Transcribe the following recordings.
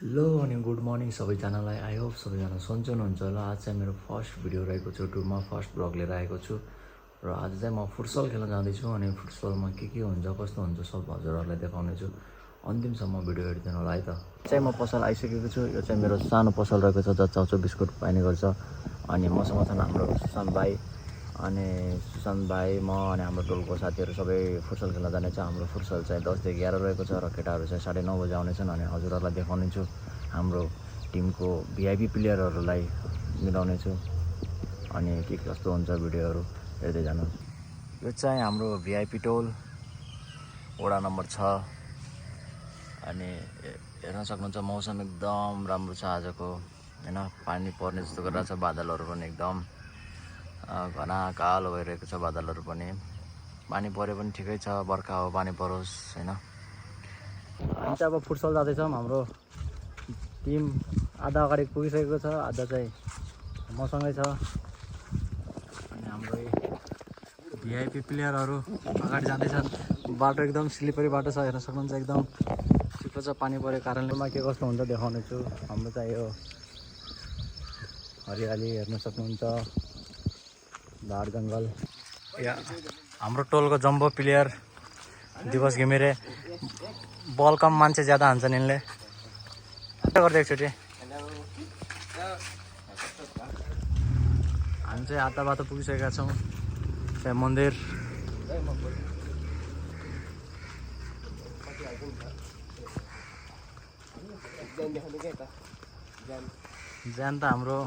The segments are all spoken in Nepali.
हेलो अनि गुड मर्निङ सबैजनालाई। आई होप सबैजना सन्चै हुनुहुन्छ होला। आज चाहिँ मेरो फर्स्ट भिडियो रहेको छु, युट्युबमा फर्स्ट ब्लग लिएर आएको छु र आज चाहिँ म फुटसल खेल्न जाँदैछु अनि फुटसलमा के हुन्छ कस्तो हुन्छ सब हजुरहरूलाई देखाउने छु। अन्तिमसम्म भिडियो हेरिदिनु होला है त। चाहिँ म पसल आइसकेको छु। यो चाहिँ मेरो सानो पसल रहेको छ जहाँ चाउचाउ बिस्कुट पाइने गर्छ। अनि मसँग छन् हाम्रो सुशान्त भाइ म अनि हाम्रो टोलको साथीहरू सबै फुटसल खेल्न जानेछ। हाम्रो फुटसल चाहिँ 10 देखि 11 रहेको छ र केटाहरू चाहिँ 9:30 बजे आउनेछन्। अनि हजुरहरूलाई देखाउने छु हाम्रो टिमको भिआइपी प्लेयरहरूलाई मिलाउने छु अनि के कस्तो हुन्छ भिडियोहरू हेर्दै जानु। यो चाहिँ हाम्रो भिआइपी टोल वडा नम्बर 6 अनि हेर्न सक्नुहुन्छ मौसम एकदम राम्रो छ आजको हैन। पानी पर्ने जस्तो गरिरहेको छ, बादलहरू पनि एकदम घना कालो भइरहेको छ। बादलहरू पनि पानी परे पनि ठिकै छ, बर्खा हो पानी परोस् हैन। हामी चाहिँ अब फुटसल जाँदैछौँ। हाम्रो टिम आधा अगाडि पुगिसकेको छ, आधा चाहिँ मसँगै छ। अनि हाम्रो भिआइपी प्लेयरहरू अगाडि जाँदैछन्। बाटो एकदम स्लिपरी बाटो छ, हेर्न सक्नुहुन्छ एकदम चिप्लो छ पानी परेको कारणले। के कस्तो हुन्छ देखाउने छु। हाम्रो चाहिँ यो हरियाली हेर्न सक्नुहुन्छ, झार जङ्गल। हाम्रो टोलको जम्बो प्लेयर दिवस घिमिरे। बल कम मान्छे ज्यादा हान्छन् यिनले। गर्दै एकचोटि हामी चाहिँ आधा बाटो पुगिसकेका छौँ। त्यहाँ मन्दिर ज्यान त हाम्रो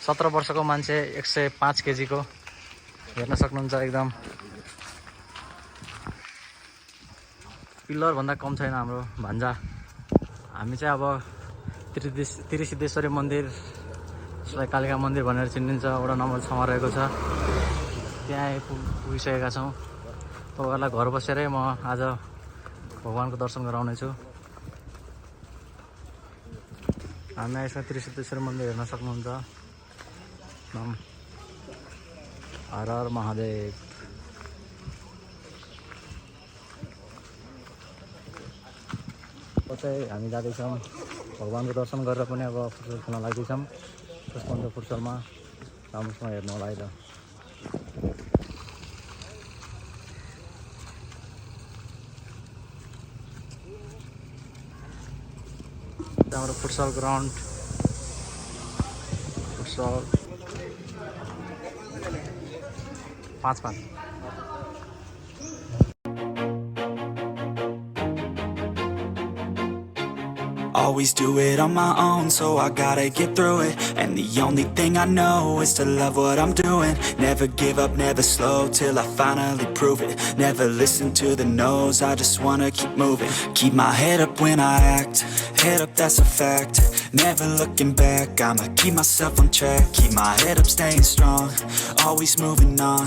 17 वर्षको मान्छे 105 केजीको हेर्न सक्नुहुन्छ। एकदम पिल्लरभन्दा कम छैन हाम्रो भान्जा। हामी चाहिँ अब त्रिसिद्धेश्वरी मन्दिर, जसलाई कालिका मन्दिर भनेर चिनिन्छ, वडा नम्बर 6 मा रहेको छ। त्यहाँ पुगिसकेका छौँ। तपाईँहरूलाई घर बसेरै म आज भगवान्को दर्शन गराउनेछु। हामी यसमा त्रिसिद्धेश्वरी मन्दिर हेर्न सक्नुहुन्छ। हर हर महादेव। चाहिँ हामी जाँदैछौँ भगवान्को दर्शन गरेर पनि अब फुटसल खेल्न लाग्दैछौँ। कस्तो हुन्छ फुटसलमा राम्रोसँग हेर्नु होला है त। हाम्रो futsal ground, futsal 5-5। Always do it on my own, so I gotta get through it. And the only thing I know is to love what I'm doing. Never give up, never slow, till I finally prove it. Never listen to the no's, I just wanna keep moving. Keep my head up when I act, head up, that's a fact. Never looking back, I'ma keep myself on track. Keep my head up, staying strong, always moving on.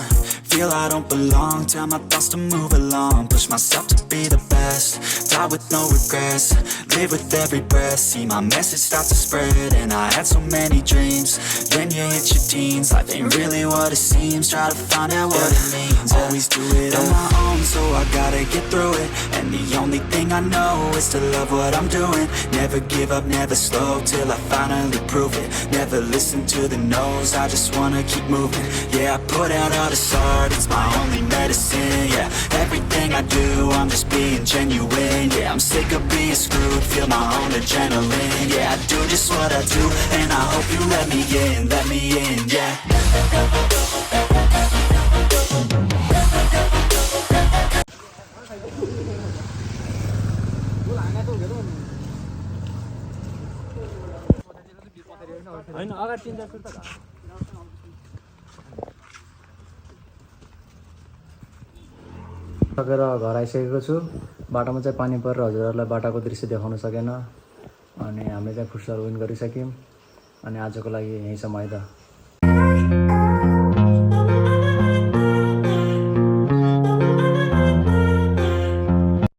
Feel I don't belong, tell my thoughts to move along. Push myself to be the best, die with no regrets. Live with every breath, see my message start to spread. And I had so many dreams, then you hit your teens. Life ain't really what it seems, try to find out what it means. Always do it on my own, so I gotta get through it. And the only thing I know is to love what I'm doing. Never give up, never slow, till I finally prove it. Never listen to the no's, I just wanna keep moving. Yeah, I put out all this art, it's my only medicine. Yeah, everything I do, I'm just being genuine. Yeah, I'm sick of being screwed, feel my own adrenaline. Yeah, I do just what I do, and I hope you let me in, yeah. हैन अगाडि 3-4 सुर्ता सकेर घर आइसकेको छु। बाटोमा चाहिँ पानी परेर हजुरहरूलाई बाटाको दृश्य देखाउन सकेन। अनि हामीले चाहिँ फुटसल विन गरिसक्यौँ। अनि आजको लागि यहीँसम्म है त।